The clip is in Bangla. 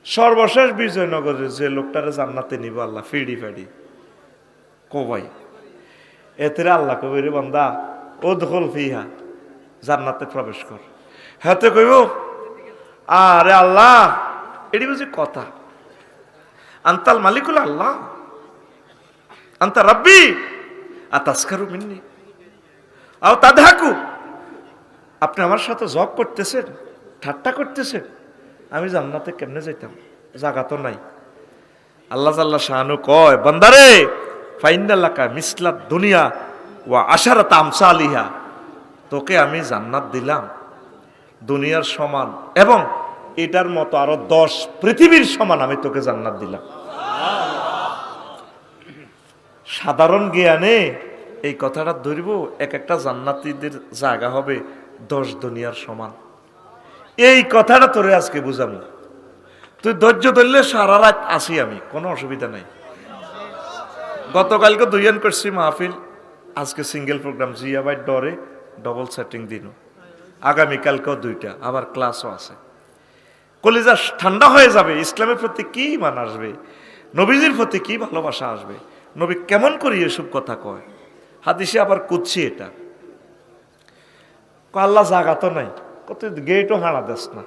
সর্বশেষ বিজয়নগরে যে লোকটারে জান্নাতে নিব আল্লাহ ফিডি ফেডি কবাই এতে আল্লাহ কবির বান্দা ও দখল ফিহা জান্নাতে প্রবেশ কর। হাতে কইব আরে আল্লাহ এটি বুঝি কথা, আন্তাল মালিকুল আল্লাহ আন্তা রাব্বি আতাসকারু মিন্নি আও তাদহাকু, আপনি আমার সাথে জগ করতেছেন, ঠাট্টা করতেছেন, আমি জান্নাতে কেমনে যাইতাম, জায়গা তো নাই। আল্লাহ জাল্লা শাহানু কয় বান্দারে ফাইন্নাল্লাকা মিসলাত দুনিয়া ওয়া আশারাত আমসালিহা, তোকে আমি জান্নাত দিলাম দুনিয়ার সমান এবং এটার মতো আরো 10 পৃথিবীর সমান আমি তোকে জান্নাত দিলাম। সাধারণ জ্ঞানে এই কথাটা ধরব, এক একটা জান্নাতীদের জায়গা হবে 10 দুনিয়ার সমান। এই কথাটা তোরে আজকে বুঝাবো, তুই ধৈর্য ধরলে সারা রাত আসি আমি, কোনো অসুবিধা নাই। গতকালকে 2 করছি মাহফিল, আজকে সিঙ্গেল প্রোগ্রাম, জিয়া ভাই ডরে ডবল সেটিং দিন, আগামীকালকেও 2টা, আবার ক্লাসও আছে। কলিজা ঠান্ডা হয়ে যাবে, ইসলামের প্রতি কি মান আসবে, নবীজির প্রতি কি ভালোবাসা আসবে, নবী কেমন করি এসব কথা কয়। হাদিসে আবার কুচ্ছি এটা, আল্লাহ জাগা তো নাই, কত গেটও হারা দেস না।